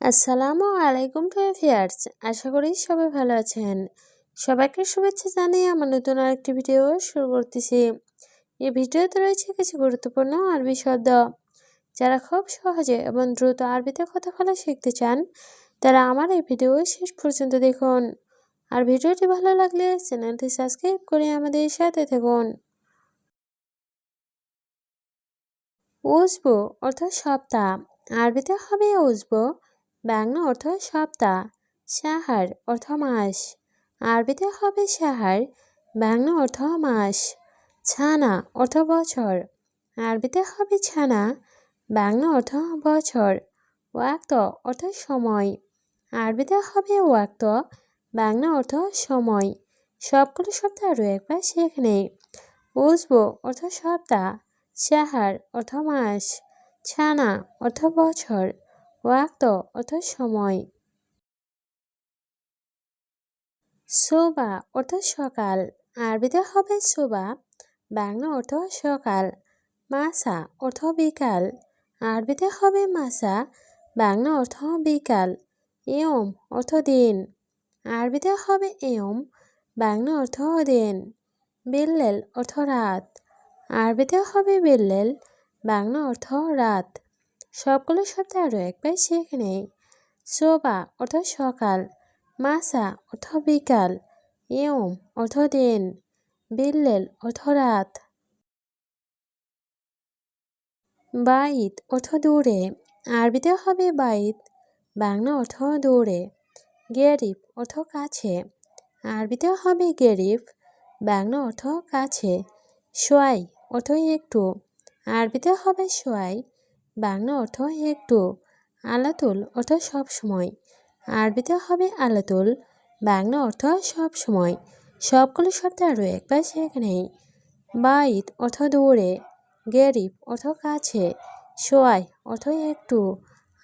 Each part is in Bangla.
আসসালামু আলাইকুম টু ভিউয়ার্স, আশা করি সবাই ভালো আছেন। সবাইকে শুভেচ্ছা জানিয়ে আমার নতুন আরেকটি ভিডিও শুরু করতেছি। এই ভিডিওতে রয়েছে কিছু গুরুত্বপূর্ণ আরবি শব্দ। যারা খুব সহজে এবং দ্রুত আরবিতে কথা বলা শিখতে চান, তারা আমার এই ভিডিও শেষ পর্যন্ত দেখুন। আর ভিডিওটি ভালো লাগলে চ্যানেলটি সাবস্ক্রাইব করে আমাদের সাথে থাকুন। উজবু অর্থ সপ্তাহ, আরবিতে হবে উজবু, বাংলা অর্থ সপ্তাহ। সাহার অর্থ মাস, আরবিতে হবে সাহার, বাংলা অর্থ মাস। ছানা অর্থ বছর, আরবিতে হবে ছানা, বাংলা অর্থ বছর। ওয়াক্ত অর্থ সময়, আরবিতে হবে ওয়াক্ত, বাংলা অর্থ সময়। সবগুলো শব্দ আরও একবার শিখে নেই। উজবু অর্থ সপ্তাহ, সাহার অর্থ মাস, ছানা অর্থ বছর, ওয়াক্ত অর্থ সময়। সোবা অর্থ সকাল, আরবিতে হবে সোবা, বাংলা অর্থ সকাল। মাসা অর্থ বিকাল, আরবিতে হবে মাসা, বাংলা অর্থ বিকাল। ইয়ম অর্থ দিন, আরবিতে হবে ইয়ম, বাংলা অর্থ দিন। বিল্লেল অর্থ রাত, আরবিতে হবে বিল্লেল, বাংলা অর্থ রাত। সবগুলো শব্দ আরও একবার শিখে নেই। সোবা অর্থ সকাল, মাসা অর্থ বিকাল, ইয়ম অর্থ দিন, বিল্লেল অর্থ রাত। বাইত অর্থ দূরে, আরবিতে হবে বাইত, বাংলা অর্থ দূরে। গেরিব অর্থ কাছে, আরবিতে হবে গেরিব, বাংলা অর্থ কাছে। সোয়াই অর্থ একটু, আরবিতে হবে সোয়াই, বাংলা অর্থ একটু। আলাতুল অর্থ সবসময়, আরবিতে হবে আলাতুল, বাংলা অর্থ সবসময়। সবগুলো শব্দ আরও একবার শিখে নেই। বাইত অর্থ দূরে, গেরিব অর্থ কাছে, সোয়াই অর্থ একটু,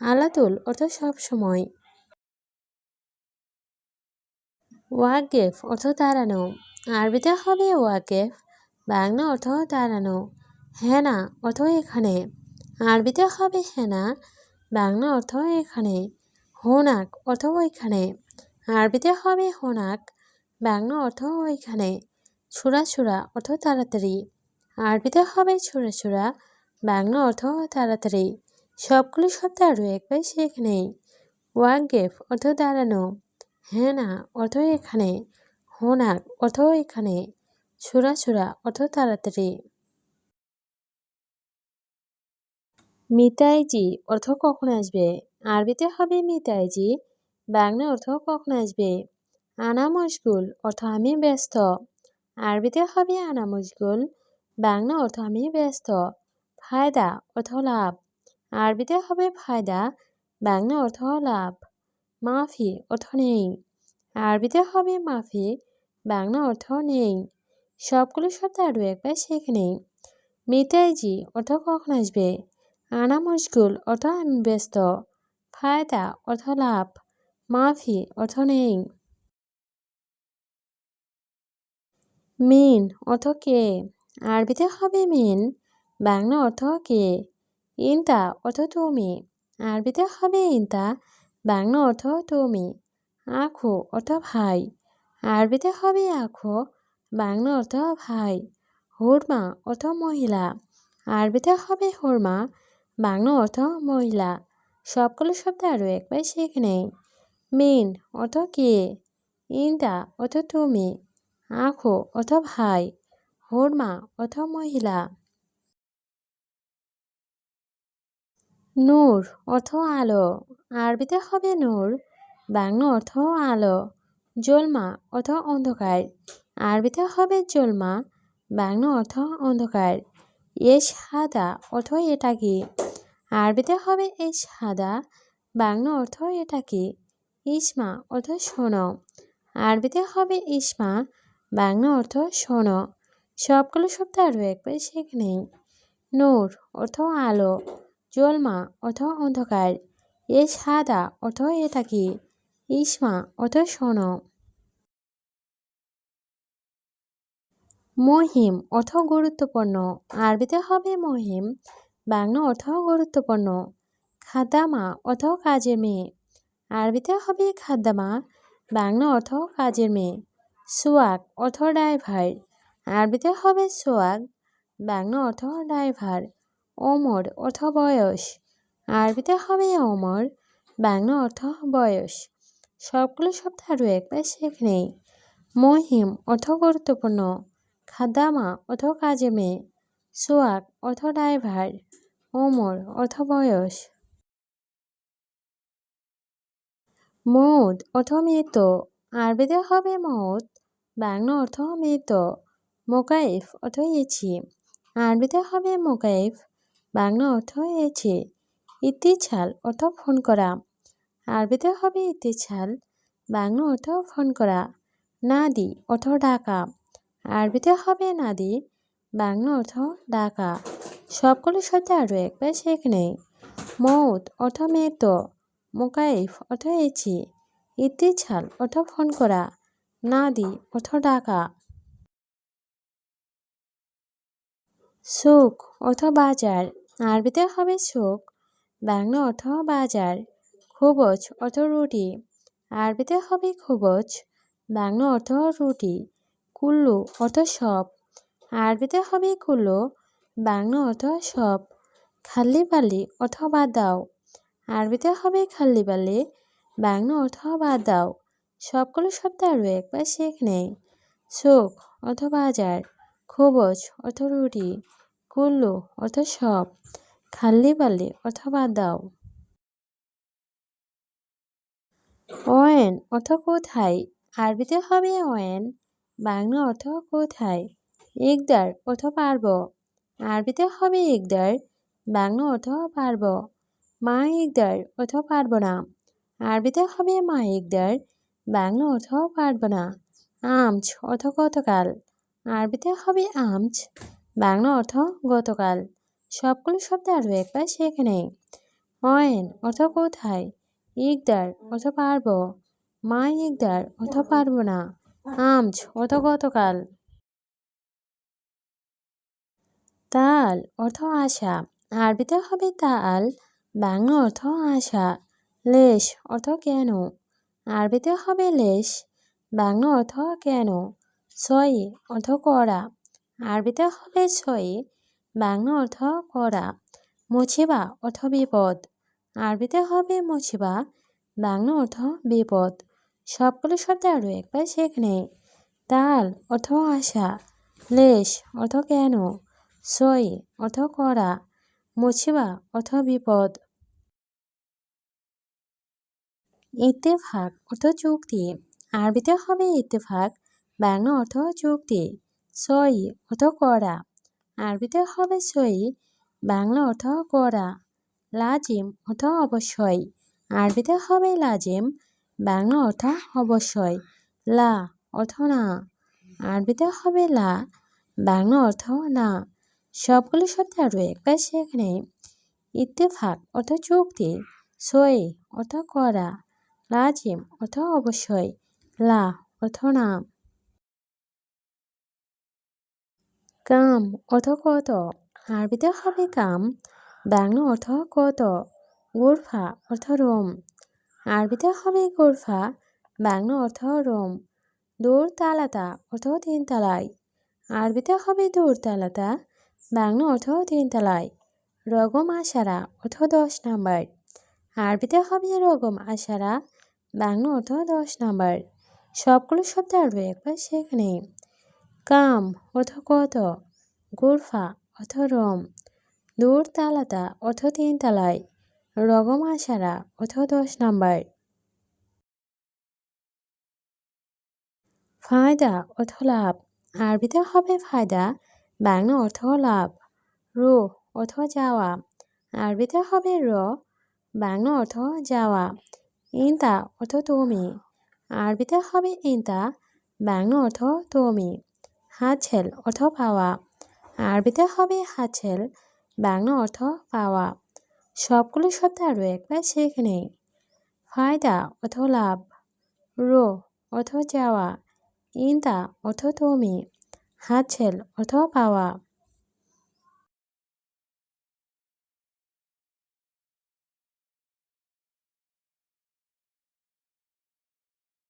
আলাতুল অর্থ সবসময়। ওয়াকেফ অর্থ দাঁড়ানো, আরবিতে হবে ওয়াকেফ, বাংলা অর্থ দাঁড়ানো। হেনা অর্থ এখানে, আরবিতে হবে হেনা, বাংলা অর্থ এখানে। হোনাক অর্থ ওইখানে, আরবিতে হবে হোনাক, বাংলা অর্থ ওইখানে। ছুরা ছুরা অর্থ তাড়াতাড়ি, আরবিতে হবে ছুরা ছুরা, বাংলা অর্থ তাড়াতাড়ি। সবগুলো শব্দ আরও একবার শিখে নেই। ওয়াকেফ অর্থ দাঁড়ানো, হেনা অর্থ এখানে, হোনাক অর্থ এখানে, ছুরা ছুরা অর্থ তাড়াতাড়ি। মিতাইজি অর্থ কখন আসবে, আরবিতে হবে মিতাইজি, বাংলা অর্থ কখন আসবে। আনা মশগুল অর্থ আমি ব্যস্ত, আরবিতে হবে আনা মশগুল, বাংলা অর্থ আমি ব্যস্ত। ফায়দা অর্থ লাভ, আরবিতে হবে ফায়দা, বাংলা অর্থ লাভ। মাফি অর্থ নেই, আরবিতে হবে মাফি, বাংলা অর্থ নেই। সবগুলো শব্দ আরও একবার শিখে নেই। মিতাইজি অর্থ কখন আসবে, আনা মশগুল অর্থ আমি ব্যস্ত, ফায়দা অর্থ লাভ, মাফি অর্থ নেই। মিন অর্থ কে, আরবিতে হবে মিন, বাংলা অর্থ কে। ইনতা অর্থ তুমি, আরবিতে হবে ইনতা, বাংলা অর্থ তুমি। আখো অর্থ ভাই, আরবিতে হবে আখো, বাংলা অর্থ ভাই। হুরমা অর্থ মহিলা, আরবিতে হবে হুরমা, বাংলা অর্থ মহিলা। সবগুলো শব্দ আরও একবার শিখে নেই। মিন অর্থ কে, ইনতা অর্থ তুমি, আখো অর্থ ভাই, হুরমা অর্থ মহিলা। নূর অর্থ আলো, আরবিতে হবে নূর, বাংলা অর্থ আলো। জলমা অর্থ অন্ধকার, আরবিতে হবে জলমা, বাংলা অর্থ অন্ধকার। ইশহাদা অর্থ এটা কি, আরবিতে হবে ইশহাদা, বাংলা অর্থ এটা কি। ইসমা অর্থ শোনো, আরবিতে হবে ইসমা, বাংলা অর্থ শোনো। সবগুলো শব্দ আরও একবার শিখে নেই। নূর অর্থ আলো, জলমা অর্থ অন্ধকার, ইশহাদা অর্থ এটা কি, ইসমা অর্থ শোনো। মহিম অর্থ গুরুত্বপূর্ণ, আরবিতে হবে মহিম, বাংলা অর্থ গুরুত্বপূর্ণ। খাদামা অর্থ কাজের মেয়ে, আরবিতে হবে খাদ্দামা, বাংলা অর্থ কাজের মেয়ে। সোয়াক অর্থ ড্রাইভার, আরবিতে হবে সোয়াক, বাংলা অর্থ ড্রাইভার। ওমর অর্থ বয়স, আরবিতে হবে ওমর, বাংলা অর্থ বয়স। সবগুলো শব্দ আরও একবার শিখে নেই। মহিম অর্থ গুরুত্বপূর্ণ, খাদ্দামা অর্থ কাজের মেয়ে, সোয়াক অর্থ ড্রাইভার, ওমর অর্থ বয়স। মৌত অর্থ মৃত্যু, আরবিতে হবে মৌত, বাংলা অর্থ মৃত্যু। মোকাইফ অর্থ ইচ্ছি, আরবিতে হবে মোকাইফ, বাংলা অর্থ ইচ্ছি। ইত্তিছাল অর্থ ফোন করা, আরবিতে হবে ইত্তিছাল, বাংলা অর্থ ফোন করা। নাদি অর্থ ডাকা, আরবিতে হবে নাদি, বাংলা অর্থ ডাকা। সবগুলো শব্দ আরও একবার শিখে নেই। মৌত অর্থ মৃত্যু, মোকাইফ অর্থ ইচ্ছি, ইত্তিছাল অর্থ ফোন করা, নাদি অর্থ ডাকা। সুক অর্থ বাজার, আরবিতে হবে সুক, বাংলা অর্থ বাজার। খুবজ অর্থ রুটি, আরবিতে হবে খুবজ, বাংলা অর্থ রুটি। কুল্লু অর্থ সব, আরবিতে হবে কুল্লু, বাংলা অর্থ সব। খাল্লি বালি অর্থ বাদ দাও, আরবিতে হবে খাল্লি বালি, বাংলা অর্থ বাদ দাও। সবগুলো শব্দ আরও একবার শিখে নেই। সুক অর্থ বাজার, খুবজ অর্থ রুটি, কুল্লু অর্থ সব, খাল্লি বালি অর্থ বাদ দাও। ওয়েন অর্থ কোথায়, আরবিতে হবে ওয়েন, বাংলা অর্থ কোথায়। ইকদার অর্থ পারব, আরবিতে হবে ইকদার, বাংলা অর্থ পারব। মা ইকদার অর্থ পারব না, আরবিতে হবে মা ইকদার, বাংলা অর্থ পারব না। আমচ অর্থ গতকাল, আরবিতে হবে আমচ, বাংলা অর্থ গতকাল। সবগুলো শব্দ আরও একবার শিখে নেই। ওয়েন অর্থ কোথায়, ইকদার অর্থ পারব, মা ইকদার অর্থ পারব না, আমচ অর্থ গতকাল। তাল অর্থ আশা, আরবিতে হবে তাল, বাংলা অর্থ আশা। লেশ অর্থ কেন, আরবিতে হবে লেশ, বাংলা অর্থ কেন। সই অর্থ করা, আরবিতে হবে সই, বাংলা অর্থ করা। মুছিবা অর্থ বিপদ, আরবিতে হবে মুছিবা, বাংলা অর্থ বিপদ। সবগুলো শব্দ আরও একবার শিখে নেই। তাল অর্থ আশা, লেশ অর্থ কেন, সই অর্থ করা, মুছিবা অর্থ বিপদ। ইত্তেফাক অর্থ চুক্তি, আরবিতে হবে ইত্তেফাক, বাংলা অর্থ চুক্তি। সই অর্থ করা, আরবিতে হবে সই, বাংলা অর্থ করা। লাজিম অর্থ অবশ্যই, আরবিতে হবে লাজিম, বাংলা অর্থ অবশ্যই। লা অর্থ না, আরবিতে হবে লা, বাংলা অর্থ না। সবগুলো শব্দ আরও একবার শিখে নেই। ইত্তেফাক অর্থ চুক্তি, সই অর্থ করা, লাজিম অর্থ অবশ্যই, লা অর্থ না। কাম অর্থ কত, আরবিতে হবে কাম, বাংলা অর্থ কত। গোরফা অর্থ রোম, আরবিতে হবে গোরফা, বাংলা অর্থ রোম। দৌড় তালাতা অর্থ তিনতলায়, আরবিতে হবে দৌড় তালাতা, বাংলা অর্থ তিনতলায়। রগম আশারা অর্থ 10 নাম্বার, আরবিতে হবে রগম আশারা, বাংলা অর্থ 10 নাম্বার। সবগুলো শব্দ আরও একবার শিখে নেই। কাম অর্থ কত, গোরফা অর্থ রোম, দৌড় তালাতা অর্থ তিনতলায়, রগম আশারা অর্থ 10 নাম্বার। ফায়দা অর্থ লাভ, আরবিতে হবে ফায়দা, বাংলা অর্থ লাভ। রো অর্থ যাওয়া, আরবিতে হবে র, বাংলা অর্থ যাওয়া। ইনতা অর্থ তুমি, আরবিতে হবে ইনতা, বাংলা অর্থ তুমি। হাতছেল অর্থ পাওয়া, আরবিতে হবে হাতছেল, বাংলা অর্থ পাওয়া। সবগুলো শব্দ আরও একবার শিখে নেই। ফায়দা অর্থ লাভ, রো অর্থ যাওয়া, ইনতা অর্থ তুমি, হাতছেল অর্থ পাওয়া।